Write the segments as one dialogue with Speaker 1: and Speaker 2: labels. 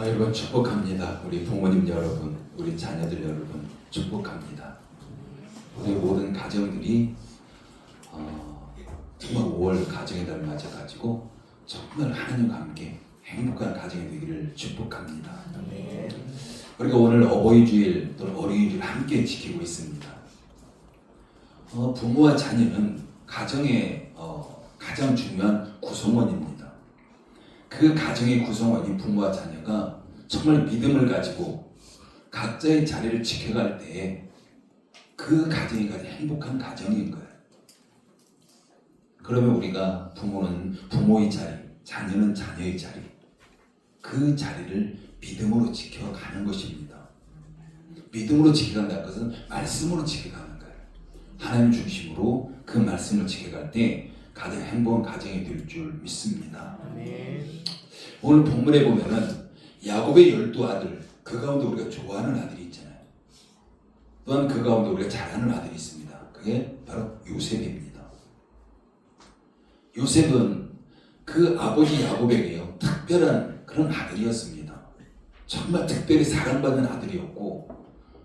Speaker 1: 여러분 축복합니다. 우리 부모님 여러분, 우리 자녀들 여러분 축복합니다. 우리 모든 가정들이 정말 5월 가정의 달 맞아가지고 정말 하나님과 함께 행복한 가정이 되기를 축복합니다. 우리가 오늘 어버이주일 또는 어린이주일 함께 지키고 있습니다. 부모와 자녀는 가정의 가장 중요한 구성원입니다. 그 가정의 구성원인 부모와 자녀가 정말 믿음을 가지고 각자의 자리를 지켜갈 때 그 가정이 가장 행복한 가정인 거예요. 그러면 우리가 부모는 부모의 자리, 자녀는 자녀의 자리, 그 자리를 믿음으로 지켜가는 것입니다. 믿음으로 지켜간다는 것은 말씀으로 지켜가는 거예요. 하나님 중심으로 그 말씀을 지켜갈 때 가장 행복한 가정이 될 줄 믿습니다. 오늘 본문에 보면은 야곱의 12아들, 그 가운데 우리가 좋아하는 아들이 있잖아요. 또한 그 가운데 우리가 잘하는 아들이 있습니다. 그게 바로 요셉입니다. 요셉은 그 아버지 야곱에게요, 특별한 그런 아들이었습니다. 정말 특별히 사랑받는 아들이었고,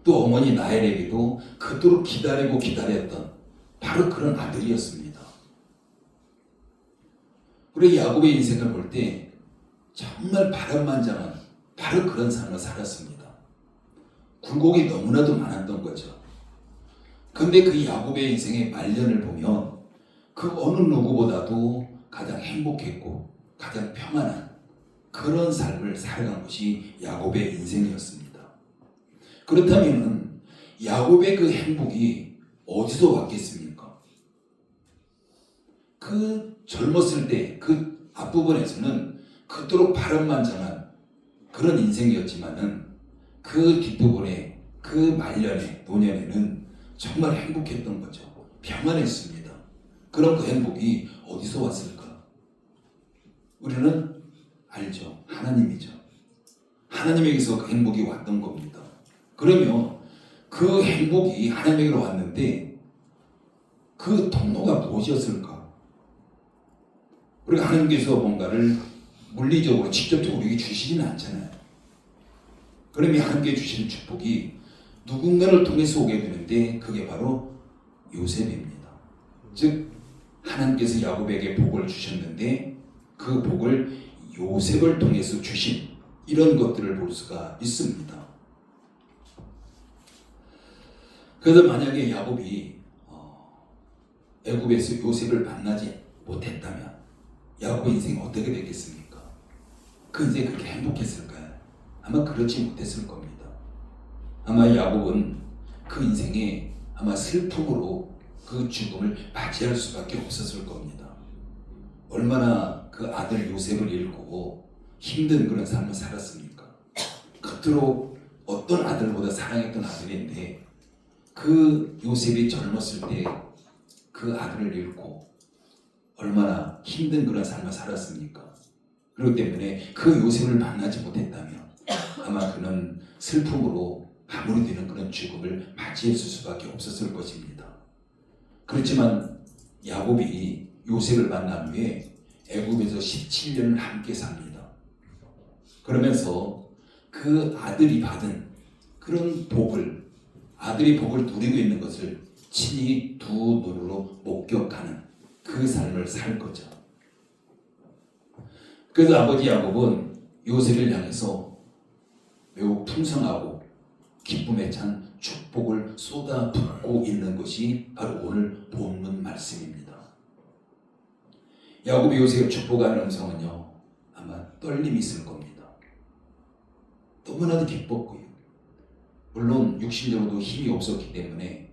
Speaker 1: 또 어머니 라헬에게도 그토록 기다리고 기다렸던 바로 그런 아들이었습니다. 우리 야곱의 인생을 볼 때 정말 바람만장한 바로 그런 삶을 살았습니다. 굴곡이 너무나도 많았던 거죠. 그런데 그 야곱의 인생의 말년을 보면 그 어느 누구보다도 가장 행복했고 가장 평안한 그런 삶을 살아간 것이 야곱의 인생이었습니다. 그렇다면 야곱의 그 행복이 어디서 왔겠습니까? 그 젊었을 때 그 앞부분에서는 그토록 바람만장한 그런 인생이었지만은 그 뒷부분에 그 말년에 노년에는 정말 행복했던 거죠. 평안했습니다. 그럼 그 행복이 어디서 왔을까? 우리는 알죠. 하나님이죠. 하나님에게서 그 행복이 왔던 겁니다. 그러면 그 행복이 하나님에게로 왔는데 그 통로가 무엇이었을까? 우리가 하나님께서 뭔가를 물리적으로 직접적으로 우리에게 주시지는 않잖아요. 그러면 하나님께 주시는 축복이 누군가를 통해서 오게 되는데 그게 바로 요셉입니다. 즉 하나님께서 야곱에게 복을 주셨는데 그 복을 요셉을 통해서 주신 이런 것들을 볼 수가 있습니다. 그래서 만약에 야곱이 애굽에서 요셉을 만나지 못했다면 야곱의 인생이 어떻게 됐겠습니까? 그 인생이 그렇게 행복했을까요? 아마 그렇지 못했을 겁니다. 아마 야곱은 그 인생에 아마 슬픔으로 그 죽음을 맞이할 수밖에 없었을 겁니다. 얼마나 그 아들 요셉을 잃고 힘든 그런 삶을 살았습니까? 그토록 어떤 아들보다 사랑했던 아들인데 그 요셉이 젊었을 때 그 아들을 잃고 얼마나 힘든 그런 삶을 살았습니까? 그렇기 때문에 그 요셉을 만나지 못했다면 아마 그는 슬픔으로 마무리되는 그런 죽음을 맞이했을 수밖에 없었을 것입니다. 그렇지만 야곱이 요셉을 만난 후에 애굽에서 17년을 함께 삽니다. 그러면서 그 아들이 받은 그런 복을, 아들이 복을 누리고 있는 것을 친히 두 눈으로 목격하는 그 삶을 살 거죠. 그래서 아버지 야곱은 요셉을 향해서 매우 풍성하고 기쁨에 찬 축복을 쏟아붓고 있는 것이 바로 오늘 본문 말씀입니다. 야곱이 요셉을 축복하는 음성은요, 아마 떨림이 있을 겁니다. 너무나도 기뻤고요. 물론 육신적으로도 힘이 없었기 때문에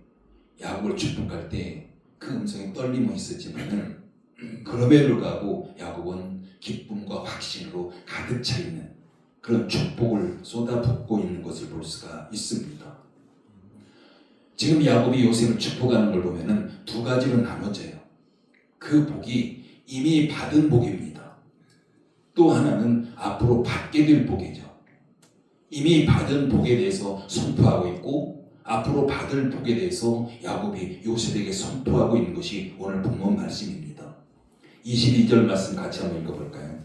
Speaker 1: 야곱을 축복할 때 그 음성에 떨림은 있었지만은 그럼에도 불구하고 야곱은 기쁨과 확신으로 가득 차 있는 그런 축복을 쏟아붓고 있는 것을 볼 수가 있습니다. 지금 야곱이 요셉을 축복하는 걸 보면은 두 가지로 나눠져요. 그 복이 이미 받은 복입니다. 또 하나는 앞으로 받게 될 복이죠. 이미 받은 복에 대해서 선포하고 있고 앞으로 받을 복에 대해서 야곱이 요셉에게 선포하고 있는 것이 오늘 본문 말씀입니다. 22절 말씀 같이 한번 읽어볼까요?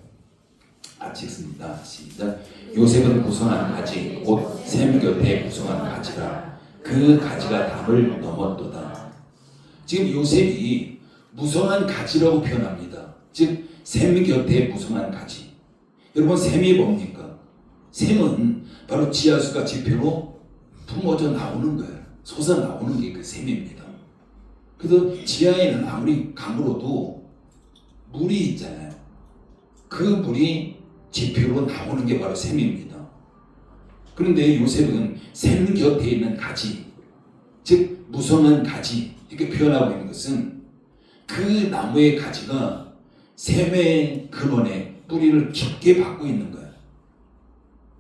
Speaker 1: 같이 읽습니다. 시작. 요셉은 무성한 가지 곧 샘 곁에 무성한 가지라. 그 가지가 담을 넘었도다. 지금 요셉이 무성한 가지라고 표현합니다. 즉 샘 곁에 무성한 가지. 여러분 샘이 뭡니까? 샘은 바로 지하수가 지표로 품어져 나오는 거예요. 솟아 나오는 게 그 샘입니다. 그래서 지하에는 아무리 가물어도 물이 있잖아요. 그 물이 지표로 나오는 게 바로 샘입니다. 그런데 요셉은 샘 곁에 있는 가지, 즉 무성한 가지 이렇게 표현하고 있는 것은 그 나무의 가지가 샘의 근원에 뿌리를 깊게 받고 있는 거예요.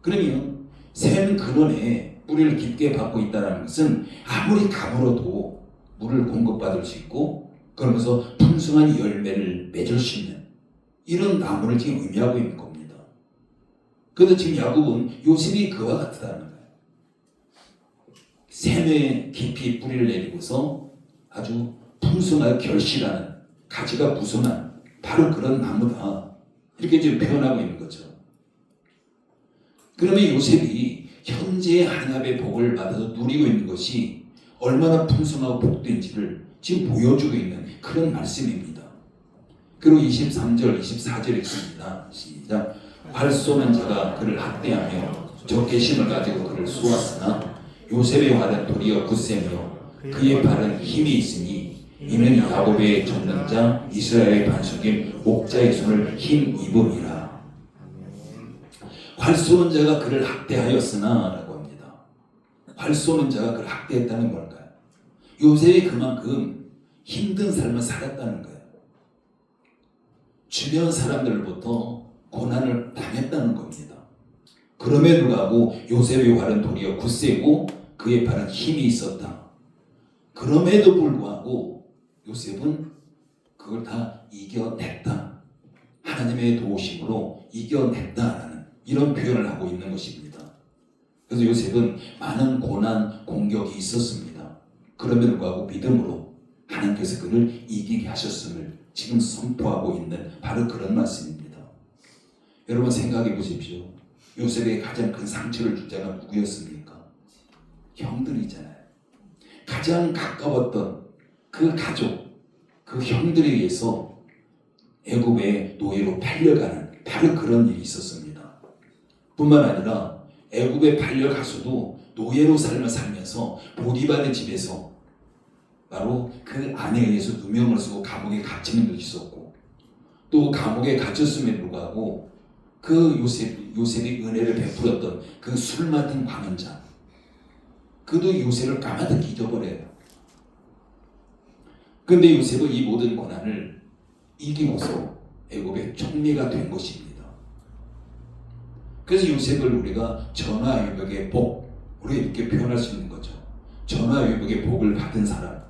Speaker 1: 그러면 샘 근원에 뿌리를 깊게 받고 있다는 것은 아무리 가물어도 물을 공급받을 수 있고 그러면서 풍성한 열매를 맺을 수 있는 이런 나무를 지금 의미하고 있는 겁니다. 그래서 지금 야곱은 요셉이 그와 같다는 거예요. 샘에 깊이 뿌리를 내리고서 아주 풍성하게 결실하는 가지가 무성한 바로 그런 나무다. 이렇게 지금 표현하고 있는 거죠. 그러면 요셉이 현재 하나님의 복을 받아서 누리고 있는 것이 얼마나 풍성하고 복된지를 지금 보여주고 있는 그런 말씀입니다. 그리고 23절, 24절 있습니다. 시작. 활 쏘는 자가 그를 학대하며 적개심을 가지고 그를 쏘았으나 요셉의 활은 도리어 굳세며 그의 발은 힘이 있으니 이는 야곱의 전능자 이스라엘의 반석인 목자의 손을 힘입음이라. 활 쏘는 자가 그를 학대하였으나 라고 합니다. 활 쏘는 자가 그를 학대했다는 뭘까요? 요셉이 그만큼 힘든 삶을 살았다는 거예요. 주변 사람들로부터 고난을 당했다는 겁니다. 그럼에도 불구하고 요셉의 활은 도리어 굳세고 그의 발은 힘이 있었다. 그럼에도 불구하고 요셉은 그걸 다 이겨냈다. 하나님의 도우심으로 이겨냈다라는 이런 표현을 하고 있는 것입니다. 그래서 요셉은 많은 고난, 공격이 있었습니다. 그럼에도 불구하고 믿음으로 하나님께서 그를 이기게 하셨음을 지금 선포하고 있는 바로 그런 말씀입니다. 여러분 생각해 보십시오. 요셉의 가장 큰 상처를 준 자가 누구였습니까? 형들이잖아요. 가장 가까웠던 그 가족, 그 형들에 의해서 애굽의 노예로 팔려가는 바로 그런 일이 있었습니다. 뿐만 아니라 애굽에 팔려가서도 노예로 삶을 살면서 보디발의 집에서 바로 그 아내에 의해서 누명을 쓰고 감옥에 갇히는 것이 있었고 또 감옥에 갇혔음에도 불구하고 그 요셉이 은혜를 베풀었던 그 술 맡은 광원자 그도 요셉을 까마득히 잊어버려요. 그런데 요셉은 이 모든 고난을 이기고서 애굽의 총리가 된 것입니다. 그래서 요셉을 우리가 전화위복의 복 우리가 이렇게 표현할 수 있는 거죠. 전화위복의 복을 받은 사람.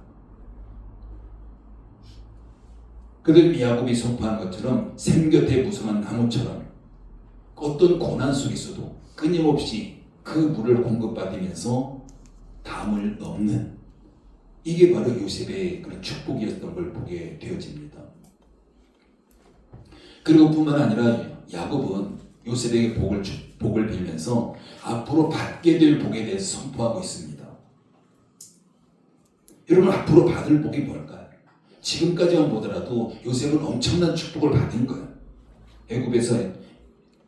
Speaker 1: 그들 야곱이 선포한 것처럼 샘 곁에 무성한 나무처럼 어떤 고난 속에서도 끊임없이 그 물을 공급받으면서 담을 넘는 이게 바로 요셉의 그런 축복이었던 걸 보게 되어집니다. 그리고 뿐만 아니라 야곱은 요셉에게 복을 빌면서 앞으로 받게 될 복에 대해서 선포하고 있습니다. 여러분 앞으로 받을 복이 뭘까요? 지금까지만 보더라도 요셉은 엄청난 축복을 받은 거예요. 애굽에서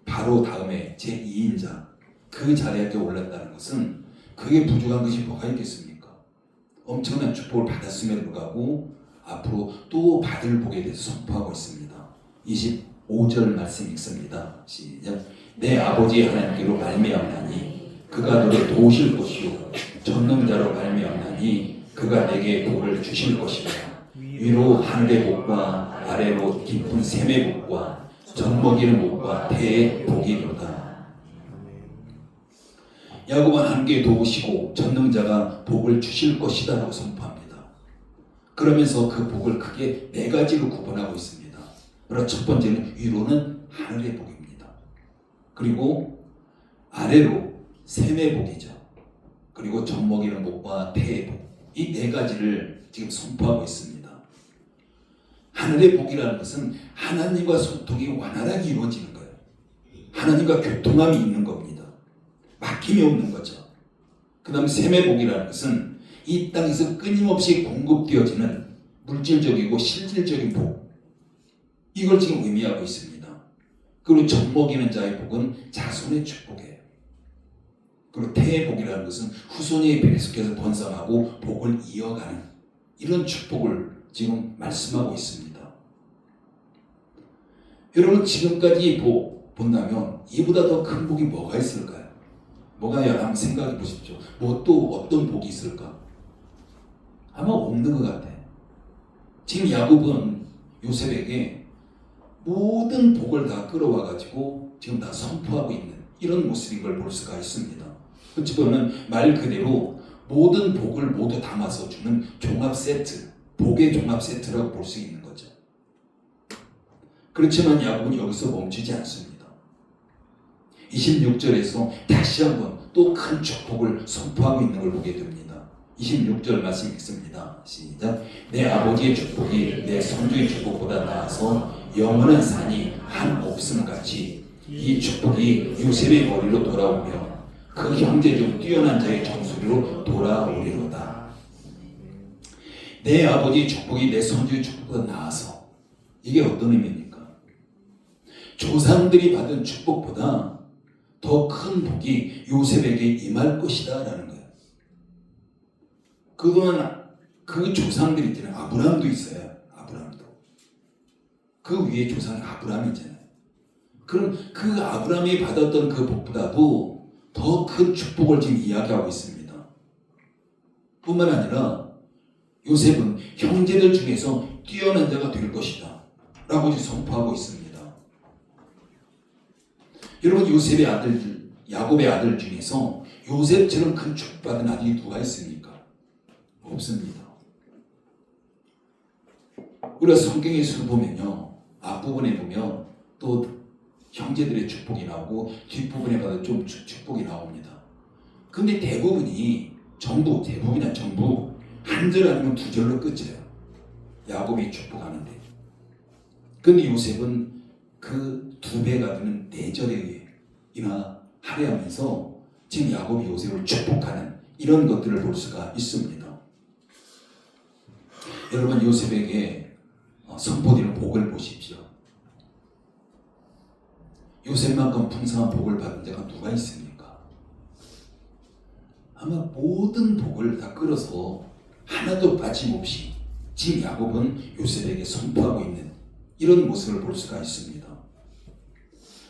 Speaker 1: 바로 다음에 제2인자 그 자리에 올랐다는 것은 그게 부족한 것이 뭐가 있겠습니까? 엄청난 축복을 받았음에도 불구하고 앞으로 또 받을 복에 대해서 선포하고 있습니다. 25절 말씀 읽습니다. 시작. 내 아버지 하나님께로 말미암나니 그가 너를 도우실 것이요 전능자로 말미암나니 그가 내게 복을 주실 것이라. 위로 하늘의 복과 아래로 깊은 샘의 복과 젖먹이는 복과 태의 복이로다. 야곱은 하나님께 도우시고 전능자가 복을 주실 것이다 라고 선포합니다. 그러면서 그 복을 크게 네 가지로 구분하고 있습니다. 바로 첫 번째는 위로는 하늘의 복입니다. 그리고 아래로 샘의 복이죠. 그리고 젖먹이는 복과 태의 복. 이 네 가지를 지금 선포하고 있습니다. 하늘의 복이라는 것은 하나님과 소통이 원활하게 이루어지는 거예요. 하나님과 교통함이 있는 겁니다. 막힘이 없는 거죠. 그 다음 셈의 복이라는 것은 이 땅에서 끊임없이 공급되어지는 물질적이고 실질적인 복, 이걸 지금 의미하고 있습니다. 그리고 젖 먹이는 자의 복은 자손의 축복이에요. 그리고 태의 복이라는 것은 후손이 계속해서 번성하고 복을 이어가는 이런 축복을 지금 말씀하고 있습니다. 여러분, 지금까지 복 본다면 이보다 더 큰 복이 뭐가 있을까요? 뭐가 한번 생각해 보십시오. 뭐 또 어떤 복이 있을까? 아마 없는 것 같아요. 지금 야곱은 요셉에게 모든 복을 다 끌어와가지고 지금 다 선포하고 있는 이런 모습인 걸 볼 수가 있습니다. 어찌 보면 말 그대로 모든 복을 모두 담아서 주는 종합 세트, 복의 종합 세트라고 볼 수 있는 거죠. 그렇지만 야곱은 여기서 멈추지 않습니다. 26절에서 다시 한번 또 큰 축복을 선포하고 있는 걸 보게 됩니다. 26절 말씀 읽습니다. 시작. 내 아버지의 축복이 내 son주의 축복보다 나아서 영원한 산이 한 옥슨 같이 이 축복이 요셉의 머리로 돌아오며 그 형제 중 뛰어난 자의 정수리로 돌아오리로다. 내 아버지의 축복이 내 son주의 축복보다 나아서, 이게 어떤 의미입니까? 조상들이 받은 축복보다 더 큰 복이 요셉에게 임할 것이다 라는 거예요. 그동안 그 조상들이 있잖아요. 아브라함도 있어요. 아브라함도. 그 위에 조상이 아브라함이잖아요. 그럼 그 아브라함이 받았던 그 복보다도 더 큰 축복을 지금 이야기하고 있습니다. 뿐만 아니라 요셉은 형제들 중에서 뛰어난 자가 될 것이다 라고 선포하고 있습니다. 여러분, 요셉의 아들, 야곱의 아들 중에서 요셉처럼 큰 축복받은 아들이 누가 있습니까? 없습니다. 우리가 성경에서 보면요, 앞부분에 보면 또 형제들의 축복이 나오고 뒷부분에 봐도 좀 축복이 나옵니다. 근데 대부분이 전부 한 절 아니면 두 절로 끝이에요. 야곱이 축복하는데. 근데 요셉은 그 두 배가 되는 네 절에 이나 할애하면서 지금 야곱이 요셉을 축복하는 이런 것들을 볼 수가 있습니다. 여러분, 요셉에게 선포되는 복을 보십시오. 요셉만큼 풍성한 복을 받은 자가 누가 있습니까? 아마 모든 복을 다 끌어서 하나도 빠짐없이 지금 야곱은 요셉에게 선포하고 있는 이런 모습을 볼 수가 있습니다.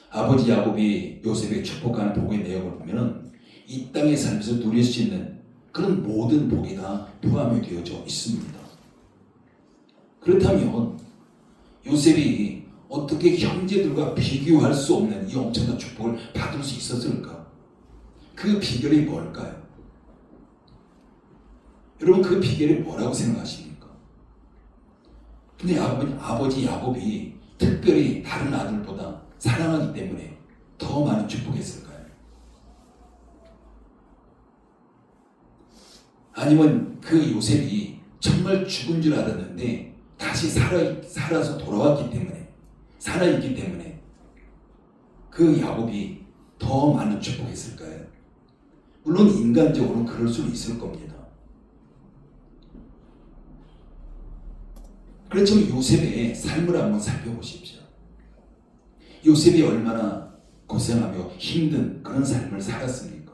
Speaker 1: 아버지 야곱이 요셉에게 축복하는 복의 내용을 보면 이 땅의 삶에서 누릴 수 있는 그런 모든 복이 다 포함이 되어져 있습니다. 그렇다면 요셉이 어떻게 형제들과 비교할 수 없는 이 엄청난 축복을 받을 수 있었을까? 그 비결이 뭘까요? 여러분, 그 비결이 뭐라고 생각하십니까? 근데 아버지 야곱이 특별히 다른 아들보다 사랑하기 때문에 더 많은 축복했을까요? 아니면 그 요셉이 정말 죽은 줄 알았는데 다시 살아서 돌아왔기 때문에, 살아있기 때문에 그 야곱이 더 많은 축복했을까요? 물론 인간적으로는 그럴 수는 있을 겁니다. 그렇지만 요셉의 삶을 한번 살펴보십시오. 요셉이 얼마나 고생하며 힘든 그런 삶을 살았습니까?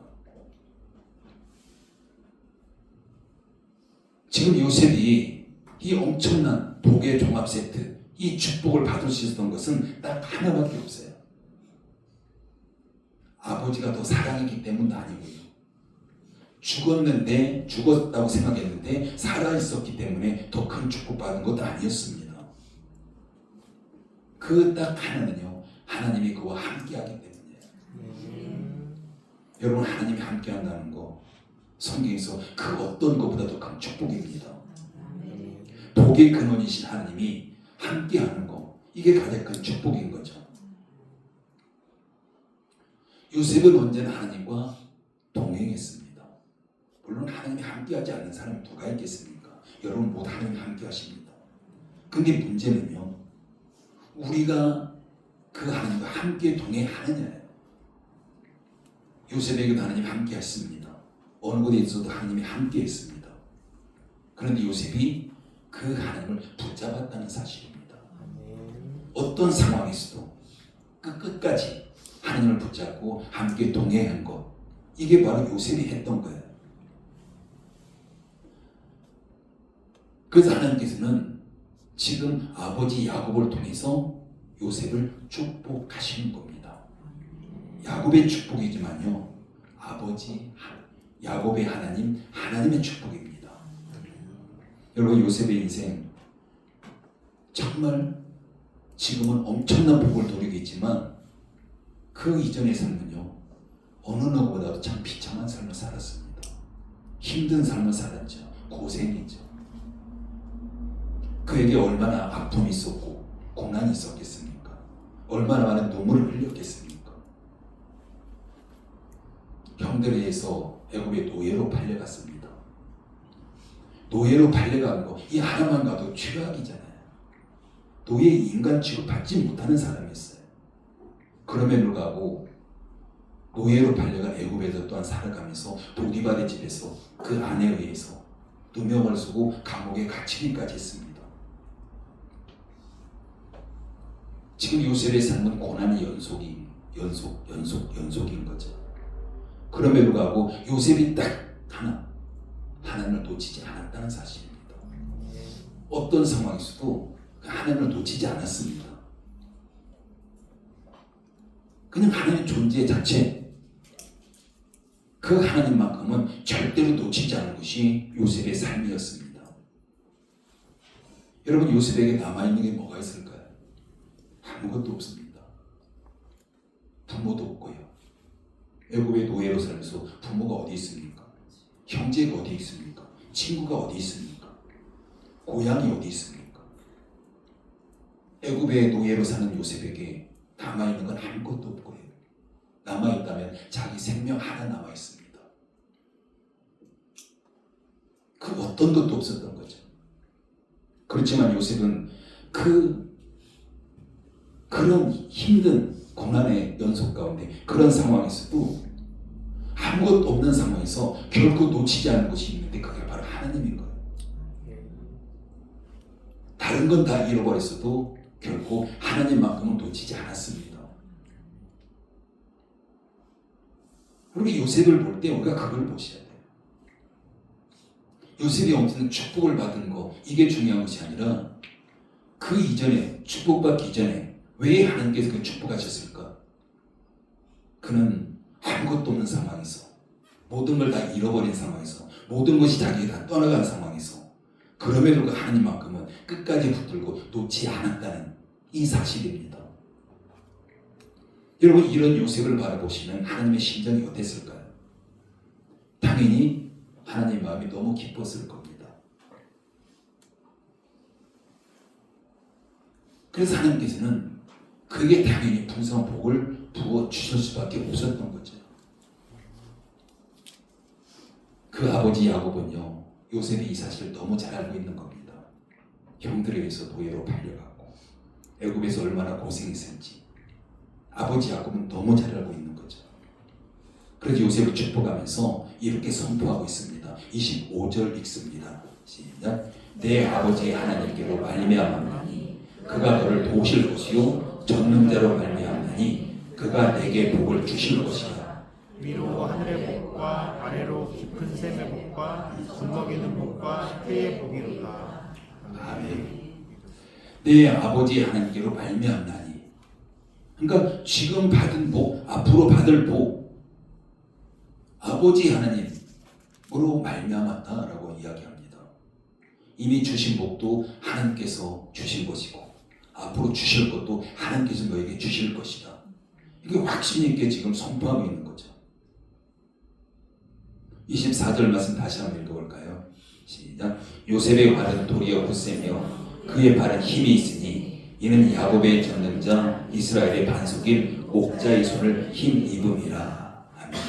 Speaker 1: 지금 요셉이 이 엄청난 복의 종합 세트, 이 축복을 받을 수 있었던 것은 딱 하나밖에 없어요. 아버지가 더 사랑했기 때문도 아니고요. 죽었다고 생각했는데 살아있었기 때문에 더 큰 축복받은 것도 아니었습니다. 그 딱 하나는요, 하나님이 그와 함께하기 때문이에요. 여러분, 하나님이 함께한다는 거 성경에서 그 어떤 것보다도 큰 축복입니다. 복의 근원이신 하나님이 함께하는 거, 이게 가장 큰 축복인 거죠. 요셉은 언제나 하나님과 동행했습니다. 물론 하나님이 함께하지 않는 사람이 누가 있겠습니까? 여러분 모두 하나님이 함께하십니다. 근데 문제는요, 우리가 그 하나님과 함께 동행하느냐예요. 요셉에게도 하나님이 함께 했습니다. 어느 곳에 있어도 하나님이 함께 했습니다. 그런데 요셉이 그 하나님을 붙잡았다는 사실입니다. 어떤 상황에서도 끝까지 하나님을 붙잡고 함께 동행한 것, 이게 바로 요셉이 했던 거예요. 그래서 하나님께서는 지금 아버지 야곱을 통해서 요셉을 축복하시는 겁니다. 야곱의 축복이지만요, 아버지 야곱의 하나님, 하나님의 축복입니다. 여러분, 요셉의 인생 정말 지금은 엄청난 복을 누리고 있지만 그 이전의 삶은요, 어느 누구보다도 참 비참한 삶을 살았습니다. 힘든 삶을 살았죠. 고생했죠. 그에게 얼마나 아픔이 있었고 고난이 있었겠습니까? 얼마나 많은 눈물을 흘렸겠습니까? 형들에 의해서 애굽의 노예로 팔려갔습니다. 노예로 팔려간 거, 이 하나만 가도 최악이잖아요. 노예 인간 취급 받지 못하는 사람이었어요. 그럼에도 불구하고 노예로 팔려간 애굽에서 또한 살아가면서 보디발의 집에서 그 아내에 의해서 누명을 쓰고 감옥에 갇히기까지 했습니다. 지금 요셉의 삶은 고난의 연속인 거죠. 그럼에도 불구하고 요셉이 딱 하나님을 놓치지 않았다는 사실입니다. 어떤 상황에서도 하나님을 놓치지 않았습니다. 그냥 하나님의 존재 자체, 그 하나님만큼은 절대로 놓치지 않은 것이 요셉의 삶이었습니다. 여러분, 요셉에게 남아있는 게 뭐가 있을까요? 아무것도 없습니다. 부모도 없고요. 애굽의 노예로 살면서 부모가 어디 있습니까? 형제가 어디 있습니까? 친구가 어디 있습니까? 고향이 어디 있습니까? 애굽의 노예로 사는 요셉에게 남아있는 건 아무것도 없고요. 남아있다면 자기 생명 하나 남아있습니다. 그 어떤 것도 없었던 거죠. 그렇지만 요셉은 그런 힘든 고난의 연속 가운데, 그런 상황에서도 아무것도 없는 상황에서 결코 놓치지 않은 것이 있는데, 그게 바로 하나님인 거예요. 다른 건 다 잃어버렸어도 결코 하나님만큼은 놓치지 않았습니다. 우리 요셉을 볼 때 우리가 그걸 보셔야 돼요. 요셉이 엄청 축복을 받은 거, 이게 중요한 것이 아니라 그 이전에, 축복받기 이전에 왜 하나님께서 그 축복하셨을까? 그는 아무것도 없는 상황에서, 모든 걸 다 잃어버린 상황에서, 모든 것이 자기에게 다 떠나간 상황에서, 그럼에도 그 하나님만큼은 끝까지 붙들고 놓지 않았다는 이 사실입니다. 여러분, 이런 요셉을 바라보시면 하나님의 심정이 어땠을까요? 당연히 하나님의 마음이 너무 기뻤을 겁니다. 그래서 하나님께서는 그게 당연히 풍성한 복을 부어 주실 수밖에 없었던 거죠. 그 아버지 야곱은요, 요셉이 이 사실을 너무 잘 알고 있는 겁니다. 형들에 의해서 노예로 팔려가고 애굽에서 얼마나 고생했을지 아버지 야곱은 너무 잘 알고 있는 거죠. 그래서 요셉을 축복하면서 이렇게 선포하고 있습니다. 25절 읽습니다. 시작. 내 아버지 하나님께로 말미암았나니 그가 너를 도우실 것이요 전능자로 말미암나니 그가 내게 복을 주실 것이라.
Speaker 2: 위로 하늘의 복과 아래로 깊은 샘의 복과 젖먹이는 복과 태의 복이로다.
Speaker 1: 아멘. 내 아버지 하나님께로 말미암나니, 그러니까 지금 받은 복, 앞으로 받을 복, 아버지 하나님으로 말미암았다라고 이야기합니다. 이미 주신 복도 하나님께서 주신 것이고 앞으로 주실 것도 하나님께서 너에게 주실 것이다. 이게 확신 있게 지금 선포하고 있는 거죠. 24절 말씀 다시 한번 읽어볼까요? 시작. 요셉의 발은 도리어 굳세며 그의 발은 힘이 있으니 이는 야곱의 전능자 이스라엘의 반석인 목자의 손을 힘입음이라. 아멘.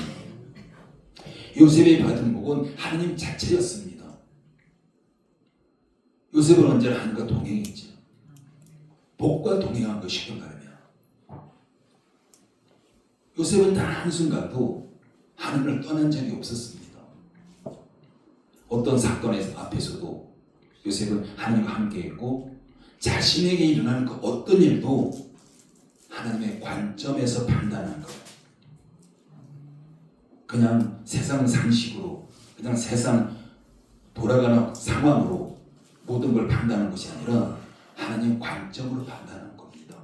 Speaker 1: 요셉의 받은 복은 하나님 자체였습니다. 요셉은 언제나 하나님과 동행했죠. 복과 동행한 것이 쉽게 말하면 요셉은 단 한순간도 하나님을 떠난 적이 없었습니다. 어떤 사건 앞에서도 요셉은 하나님과 함께했고 자신에게 일어나는 그 어떤 일도 하나님의 관점에서 판단한 거예요. 그냥 세상 상식으로, 그냥 세상 돌아가는 상황으로 모든 걸 판단하는 것이 아니라 하나님 관점으로 판단하는 겁니다.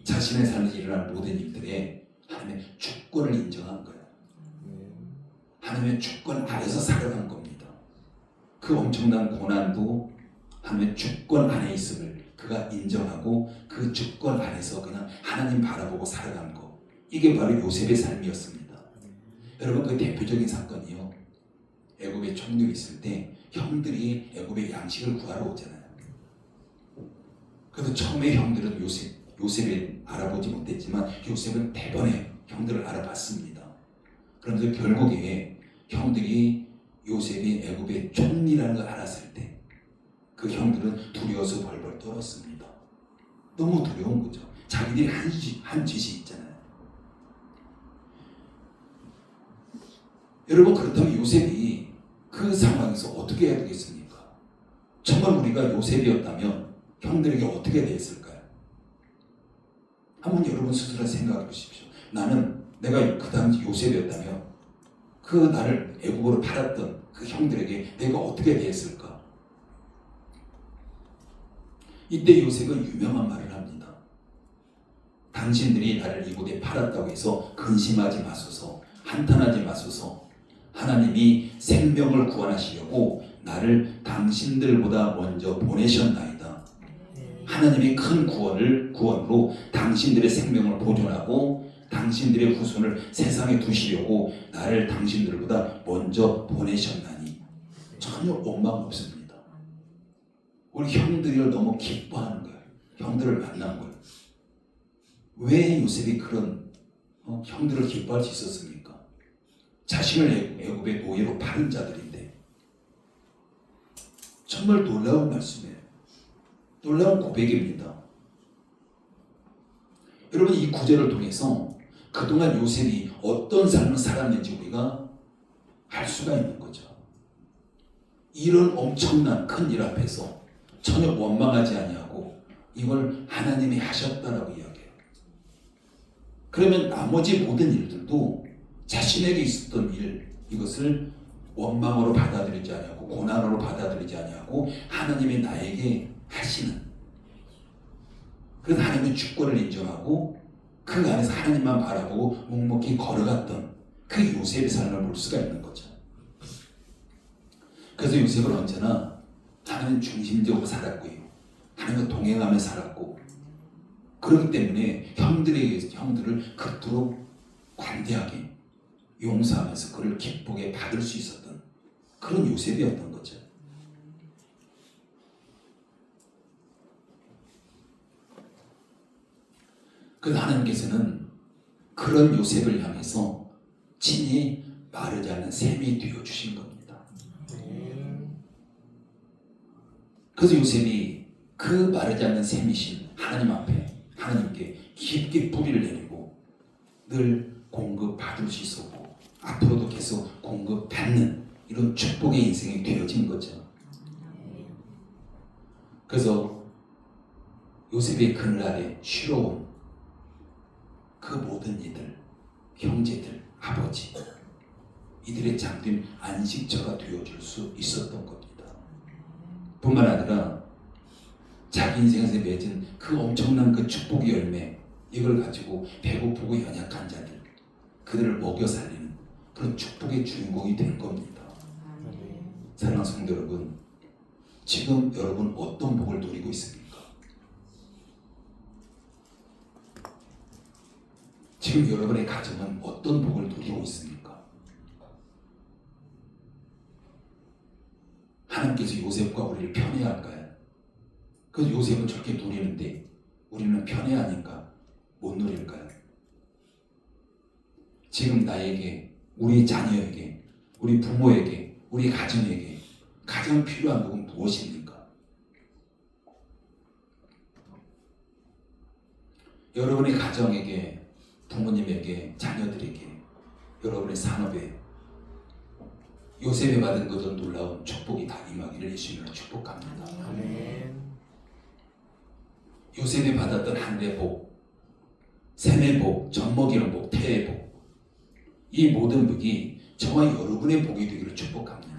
Speaker 1: 자신의 삶에서 일어나는 모든 일들에 하나님의 주권을 인정한 거예요. 하나님의 주권 아래서 살아간 겁니다. 그 엄청난 고난도 하나님의 주권 안에 있음을 그가 인정하고 그 주권 안에서 그냥 하나님 바라보고 살아간 거. 이게 바로 요셉의 삶이었습니다. 여러분, 그 대표적인 사건이요. 애굽에 총독이 있을 때 형들이 애굽의 양식을 구하러 오잖아요. 그래서 처음에 형들은 요셉을 알아보지 못했지만 요셉은 대번에 형들을 알아봤습니다. 그런데 결국에 형들이 요셉이 애굽의 총리라는 걸 알았을 때 그 형들은 두려워서 벌벌 떨었습니다. 너무 두려운 거죠. 자기들이 한 짓이 있잖아요. 여러분, 그렇다면 요셉이 그 상황에서 어떻게 해야 되겠습니까? 정말 우리가 요셉이었다면 형들에게 어떻게 대했을까요? 한번 여러분 스스로 생각해 보십시오. 내가 그 당시 요셉이었다면 그 나를 애국으로 팔았던 그 형들에게 내가 어떻게 대했을까? 이때 요셉은 유명한 말을 합니다. 당신들이 나를 이곳에 팔았다고 해서 근심하지 마소서, 한탄하지 마소서. 하나님이 생명을 구원하시려고 나를 당신들보다 먼저 보내셨나이다. 하나님이 큰 구원으로 당신들의 생명을 보존하고 당신들의 후손을 세상에 두시려고 나를 당신들보다 먼저 보내셨나니. 전혀 원망 없습니다. 우리 형들을 너무 기뻐하는 거예요. 형들을 만난 거예요. 왜 요셉이 그런 형들을 기뻐할 수 있었습니까? 자신을 애굽의 노예로 팔은 자들인데. 정말 놀라운 말씀이에요. 놀라운 고백입니다. 여러분, 이 구절을 통해서 그동안 요셉이 어떤 삶을 살았는지 우리가 알 수가 있는 거죠. 이런 엄청난 큰 일 앞에서 전혀 원망하지 아니하고 이걸 하나님이 하셨다라고 이야기해요. 그러면 나머지 모든 일들도 자신에게 있었던 일, 이것을 원망으로 받아들이지 아니하고 고난으로 받아들이지 아니하고 하나님이 나에게 하시는, 그래서 하나님의 주권을 인정하고 그 안에서 하나님만 바라보고 묵묵히 걸어갔던 그 요셉의 삶을 볼 수가 있는 거죠. 그래서 요셉은 언제나 하나님 중심적으로 살았고요. 하나님과 동행하며 살았고, 그렇기 때문에 형들을 그토록 관대하게 용서하면서 그를 기쁘게 받을 수 있었던 그런 요셉이었던 거죠. 그 하나님께서는 그런 요셉을 향해서 친히 마르지 않는 샘이 되어 주신 겁니다. 그래서 요셉이 그 마르지 않는 샘이신 하나님 앞에 하나님께 깊게 뿌리를 내리고 늘 공급받을 수 있었고 앞으로도 계속 공급받는 이런 축복의 인생이 되어진 거죠. 그래서 요셉의 그늘아래 쉬러온 그 모든 이들, 형제들, 아버지, 이들의 잠든 안식처가 되어줄 수 있었던 겁니다. 뿐만 아니라 자기 인생에서 맺은 그 엄청난 그 축복의 열매, 이걸 가지고 배고프고 연약한 자들, 그들을 먹여 살리는 그런 축복의 주인공이 된 겁니다. 사랑하는 성도 여러분, 지금 여러분 어떤 복을 누리고 있습니까? 지금 여러분의 가정은 어떤 복을 누리고 있습니까? 하나님께서 요셉과 우리를 편애할까요? 그래서 요셉은 저렇게 누리는데 우리는 편애하니까 못 누릴까요? 지금 나에게, 우리 자녀에게, 우리 부모에게, 우리 가정에게 가장 필요한 복은 무엇입니까? 여러분의 가정에게, 부모님에게, 자녀들에게 여러분의 산업에 요셉이 받은 것은 놀라운 축복이 다 임하기를 예수님으로 축복합니다.
Speaker 2: 아멘.
Speaker 1: 요셉이 받았던 하늘의 복, 샘의 복, 젖먹이는 복, 태의 복, 이 모든 복이 저와 여러분의 복이 되기를 축복합니다.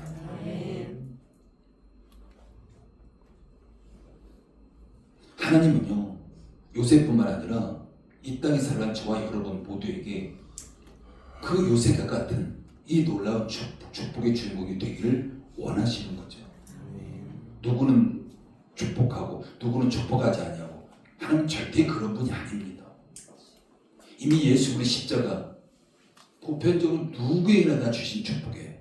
Speaker 1: 하나님은요, 요셉뿐만 아니라 이 땅에 살아간 저와 여러분 모두에게 그 요셉과 같은 이 놀라운 축복의 주인공이 되기를 원하시는 거죠. 누구는 축복하고 누구는 축복하지 않냐고, 하나님 절대 그런 분이 아닙니다. 이미 예수 그리스도의 십자가 보편적으로 누구에게나 다 주신 축복이에요.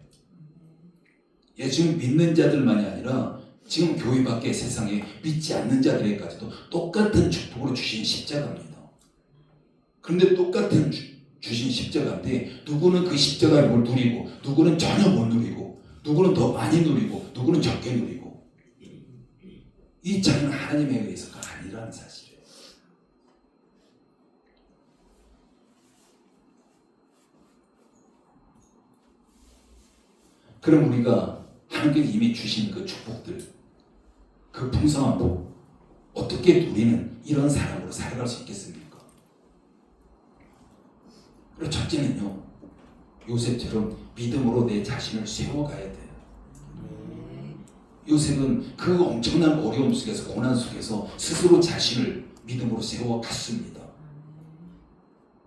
Speaker 1: 예수님 믿는 자들만이 아니라 지금 교회 밖에 세상에 믿지 않는 자들에게까지도 똑같은 축복으로 주신 십자가입니다. 그런데 똑같은 주신 십자가인데 누구는 그 십자가를 누리고 누구는 전혀 못 누리고 누구는 더 많이 누리고 누구는 적게 누리고, 이 차이는 하나님에 의해서가 아니라는 사실이에요. 그럼 우리가 하나님께서 이미 주신 그 축복들, 그 풍성한 복 어떻게 누리는 이런 사람으로 살아갈 수 있겠습니까? 그리고 첫째는요, 요셉처럼 믿음으로 내 자신을 세워가야 돼요. 요셉은 그 엄청난 어려움 속에서, 고난 속에서 스스로 자신을 믿음으로 세워갔습니다.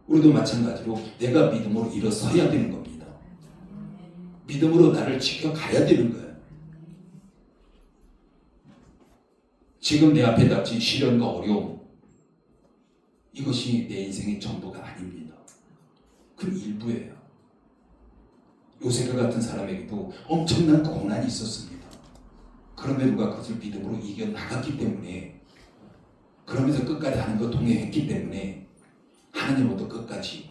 Speaker 1: 우리도 마찬가지로 내가 믿음으로 일어서야 되는 겁니다. 믿음으로 나를 지켜가야 되는 거예요. 지금 내 앞에 닥친 시련과 어려움, 이것이 내 인생의 전부가 아닙니다. 그 일부예요. 요셉과 같은 사람에게도 엄청난 고난이 있었습니다. 그럼에도 그가 그것을 믿음으로 이겨나갔기 때문에, 그러면서 끝까지 하나님과 동행했기 때문에 하나님으로부터 끝까지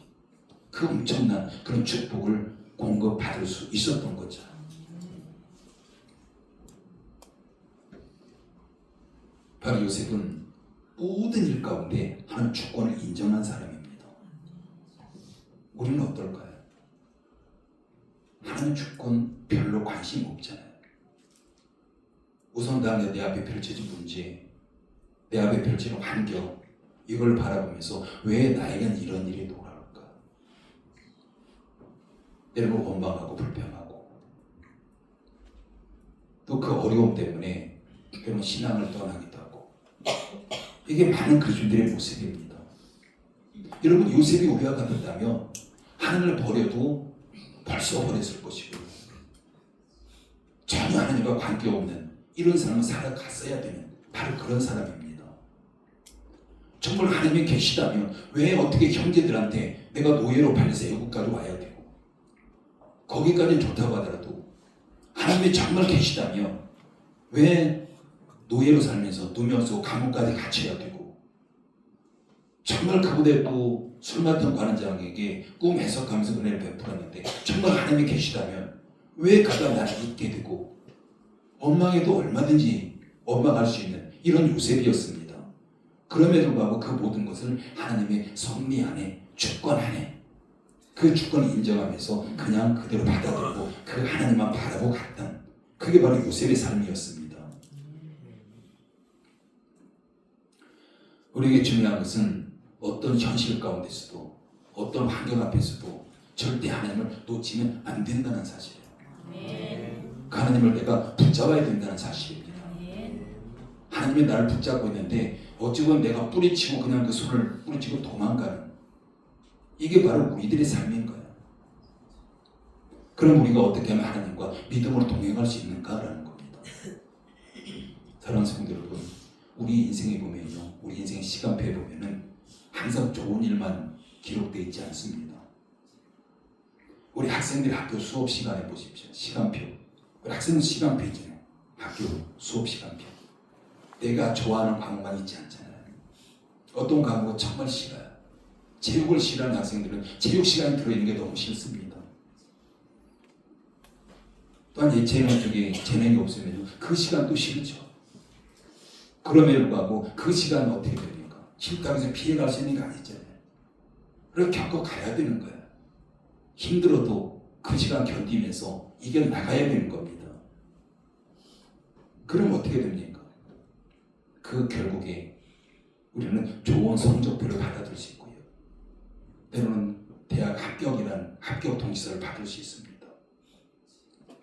Speaker 1: 그 엄청난 그런 축복을 공급받을 수 있었던 거죠. 바로 요셉은 모든 일 가운데 하나님 주권을 인정한 사람입니다. 우리는 어떨까요? 하나님 주권 별로 관심 없잖아요. 우선 내 앞에 펼쳐진 문제, 내 앞에 펼쳐진 환경, 이걸 바라보면서 왜 나에겐 이런 일이 돌아올까? 때로는 원망하고 불평하고, 또 그 어려움 때문에 때로는 신앙을 떠나기도 하고, 이게 많은 그리스도인들의 모습입니다. 여러분, 요셉이 우리와 같았다면 하나님을 버려도 벌써 버렸을 것이고, 전혀 하나님과 관계없는 이런 사람은 살아갔어야 되는 바로 그런 사람입니다. 정말 하나님이 계시다면 왜 어떻게 형제들한테 내가 노예로 팔려서 애국까지 와야 되고, 거기까지는 좋다고 하더라도 하나님이 정말 계시다면 왜 노예로 살면서 누명 쓰고 감옥까지 갇혀야 되고, 정말 그보다 또 술 맡은 관원장에게 꿈 해석하면서 은혜를 베풀었는데 정말 하나님이 계시다면 왜 그가 나를 잊게 되고, 원망해도 얼마든지 원망할 수 있는 이런 요셉이었습니다. 그럼에도 불구하고 그 모든 것을 하나님의 섭리 안에, 주권 안에, 그 주권을 인정하면서 그냥 그대로 받아들이고 그 하나님만 바라보고 갔던, 그게 바로 요셉의 삶이었습니다. 우리에게 중요한 것은 어떤 현실 가운데서도, 어떤 환경 앞에서도 절대 하나님을 놓치면 안 된다는 사실이에요. 그 하나님을 내가 붙잡아야 된다는 사실입니다. 하나님이 나를 붙잡고 있는데 어찌 보면 내가 뿌리치고 그냥 그 손을 뿌리치고 도망가는, 이게 바로 우리들의 삶인 거예요. 그럼 우리가 어떻게 하면 하나님과 믿음으로 동행할 수 있는가라는 겁니다. 사랑하는 성도 여러분, 우리 인생에 보면요, 우리 인생의 시간표에 보면은 항상 좋은 일만 기록되어 있지 않습니다. 우리 학생들 학교 수업 시간에 보십시오. 시간표. 우리 학생들 시간표 있잖아요. 학교 수업 시간표. 내가 좋아하는 과목만 있지 않잖아요. 어떤 과목은 정말 싫어요. 체육을 싫어하는 학생들은 체육 시간에 들어있는 게 너무 싫습니다. 또한 예체능 쪽에 재능이 없으면 그 시간도 싫죠. 그럼에도 불구하고 그 시간은 어떻게 됩니까? 싫다고 해서 피해갈 수 있는 게 아니잖아요. 그래서 겪어 가야 되는 거예요. 힘들어도 그 시간 견디면서 이겨나가야 되는 겁니다. 그럼 어떻게 됩니까? 그 결국에 우리는 좋은 성적표를 받아들 수 있고요. 때로는 대학 합격이라는 합격 통지서를 받을 수 있습니다.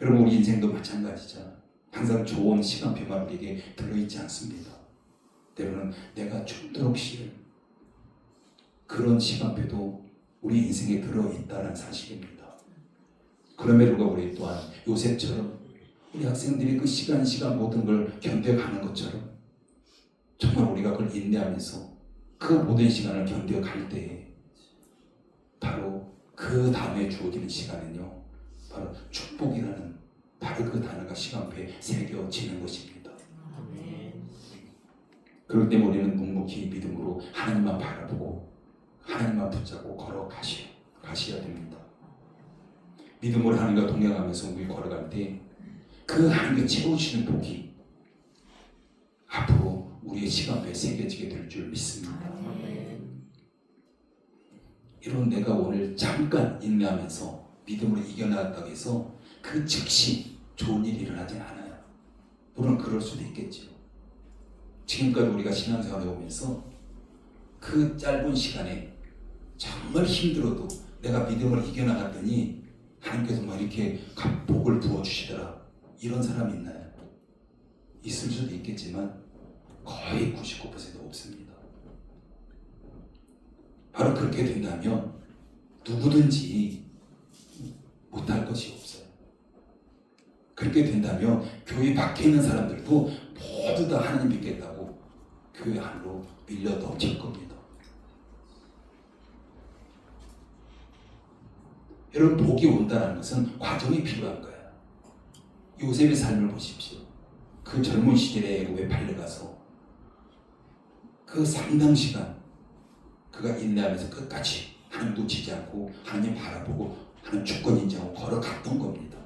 Speaker 1: 여러분 우리 인생도 마찬가지잖아. 항상 좋은 시간표만 우리에게 들어있지 않습니다. 때로는 내가 죽도록 싫은 그런 시간표도 우리 인생에 들어있다는 사실입니다. 그럼에도 불구하고 우리 또한 요셉처럼 우리 학생들이 그 시간 모든 걸 견뎌가는 것처럼 정말 우리가 그걸 인내하면서 그 모든 시간을 견뎌갈 때에 바로 그 다음에 주어지는 시간은요, 바로 축복이라는 바로 그 단어가 시간표에 새겨지는 것입니다. 그럴 때 우리는 묵묵히 믿음으로 하나님만 바라보고 하나님만 붙잡고 걸어가셔야 됩니다. 믿음으로 하나님과 동행하면서 우리 걸어갈 때 그 하나님께 채워주시는 복이 앞으로 우리의 시간표에 새겨지게 될 줄 믿습니다. 이런 내가 오늘 잠깐 인내하면서 믿음으로 이겨나갔다고 해서 그 즉시 좋은 일이 일어나지 않아요. 물론 그럴 수도 있겠죠. 지금까지 우리가 신앙생활을 해오면서 그 짧은 시간에 정말 힘들어도 내가 믿음을 이겨나갔더니 하나님께서 막 이렇게 복을 부어주시더라. 이런 사람이 있나요? 있을 수도 있겠지만 거의 99% 없습니다. 바로 그렇게 된다면 누구든지 못할 것이 없어요. 그렇게 된다면 교회 밖에 있는 사람들도 모두 다 하나님 믿겠다고 교회 안으로 밀려 넘칠 겁니다. 여러분 복이 온다는 것은 과정이 필요한 거예요. 요셉의 삶을 보십시오. 그 젊은 시절에 애굽에 팔려가서 그 상당 시간 그가 인내하면서 끝까지 하나님 놓치지 않고 하나님 바라보고 하나님 주권 인정하고 걸어갔던 겁니다.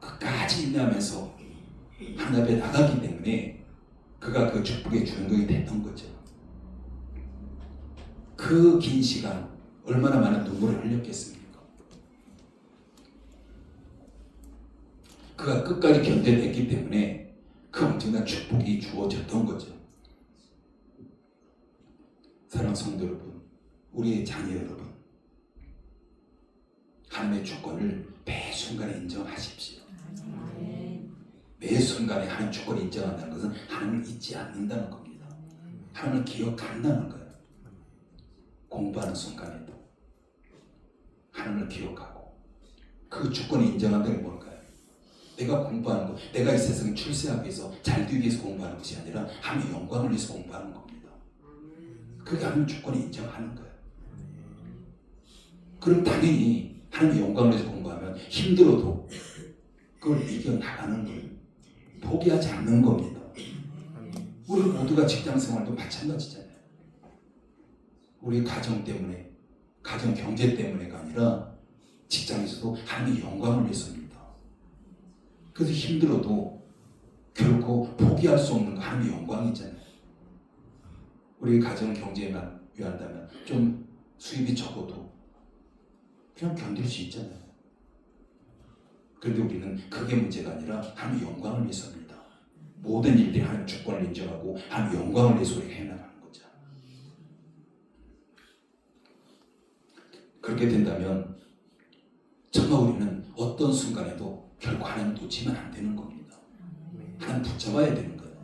Speaker 1: 끝까지 인내하면서 하나님 앞에 나가기 때문에 그가 그 축복의 주인공이 됐던 거죠. 그 긴 시간 얼마나 많은 눈물을 흘렸겠습니까? 그가 끝까지 견뎌냈기 때문에 그 엄청난 축복이 주어졌던 거죠. 사랑하는 성도 여러분, 우리의 자녀 여러분, 하나님의 주권을 매 순간에 인정하십시오. 매 순간에 하나님 주권을 인정한다는 것은 하나님을 잊지 않는다는 겁니다. 하나님을 기억한다는 거예요. 공부하는 순간에도 하나님을 기억하고 그 주권을 인정한다는 게 뭘까요? 내가 공부하는 것, 내가 이 세상에 출세하기 위해서 잘 되기 위해서 공부하는 것이 아니라 하나님의 영광을 위해서 공부하는 겁니다. 그게 하나님 주권을 인정하는 거예요. 그럼 당연히 하나님의 영광을 위해서 공부하면 힘들어도 그걸 이겨나가는 거예요. 포기하지 않는 겁니다. 우리 모두가 직장생활도 마찬가지잖아요. 우리 가정 때문에, 가정 경제 때문에가 아니라 직장에서도 하나님의 영광을 위해서입니다. 그래서 힘들어도 결코 포기할 수 없는 거 하나님의 영광이잖아요. 우리 가정 경제만 위한다면 좀 수입이 적어도 그냥 견딜 수 있잖아요. 그런데 우리는 그게 문제가 아니라 하나님의 영광을 위해서입니다. 모든 일들이 하나님 주권을 인정하고 하나님 영광을 위해서 우리가 해나가는 거죠. 그렇게 된다면 정말 우리는 어떤 순간에도 결코 하나님 놓치면 안 되는 겁니다. 하나님 붙잡아야 되는 거예요.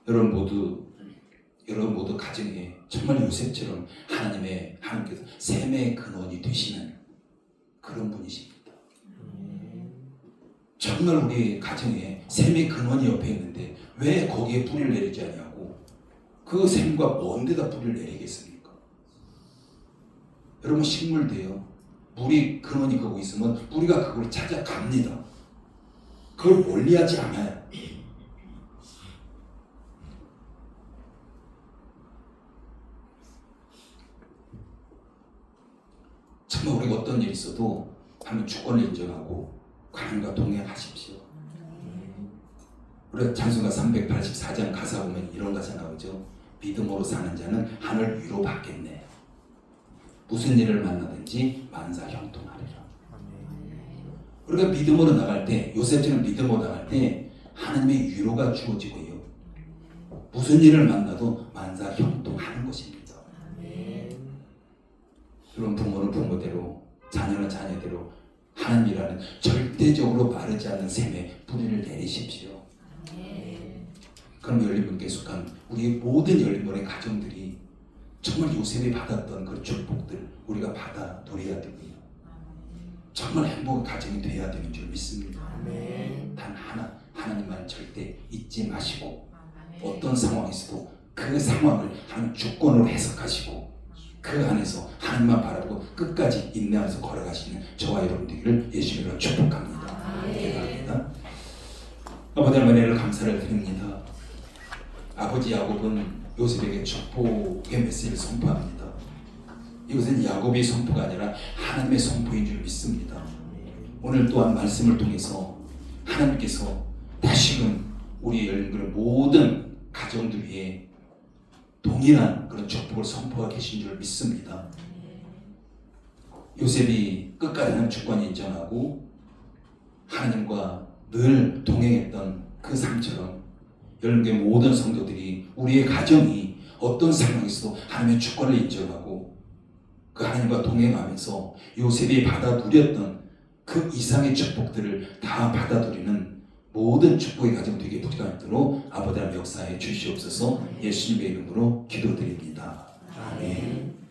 Speaker 1: 여러분 모두 가정에 정말 요셉처럼 하나님께서 샘의 근원이 되시는 그런 분이십니다. 정말 우리 가정에 샘의 근원이 옆에 있는데 왜 거기에 뿌리를 내리지 않냐고. 그 샘과 먼 데다 뿌리를 내리겠습니까? 여러분 식물도요. 물이 근원이 거기 있으면 우리가 그걸 찾아갑니다. 그걸 멀리하지 않아요. 정말 우리가 어떤 일이 있어도 하나님 주권을 인정하고 하나님과 동행하십시오. 우리가 찬송가 384장 가사 보면 이런 가사 나오죠. 믿음으로 사는 자는 하늘 위로 받겠네. 무슨 일을 만나든지 만사 형통하리라.
Speaker 2: 아멘.
Speaker 1: 우리가 믿음으로 나갈 때, 요셉처럼 믿음으로 나갈 때 하나님의 위로가 주어지고요. 무슨 일을 만나도 만사 형통하는 것입니다. 여러분, 부모는 부모대로, 자녀는 자녀대로 하나님이라는 절대적으로 마르지 않는 샘에 뿌리를 내리십시오. 그럼 열린문께 속한 우리의 모든 열린문의 가정들이 정말 요셉이 받았던 그 축복들 우리가 받아 누려야 되고요. 정말 행복한 가정이 되어야 되는 줄 믿습니다. 단 하나, 하나님만 절대 잊지 마시고 어떤 상황에서도 그 상황을 하나님 주권으로 해석하시고 그 안에서 하나님만 바라보고 끝까지 인내하면서 걸어가시는 저와 여러분들을 예수님으로 축복합니다. 기도합니다. 아버지 하나님 은혜를 감사를 드립니다. 아버지 야곱은 요셉에게 축복의 메시지를 선포합니다. 이것은 야곱의 선포가 아니라 하나님의 선포인 줄 믿습니다. 오늘 또한 말씀을 통해서 하나님께서 다시금 우리의 열린 모든 가정들 위해 동일한 그런 축복을 선포하고 계신 줄 믿습니다. 요셉이 끝까지 하나님 주권을 인정하고 하나님과 늘 동행했던 그 삶처럼 열린교회 모든 성도들이 우리의 가정이 어떤 상황에서도 하나님의 주권을 인정하고 그 하나님과 동행하면서 요셉이 받아 누렸던 그 이상의 축복들을 다 받아 누리는 모든 축복의 가정 되게 부탁하도록 아버지 하나님 역사해 주시옵소서. 예수님의 이름으로 기도드립니다. 아멘.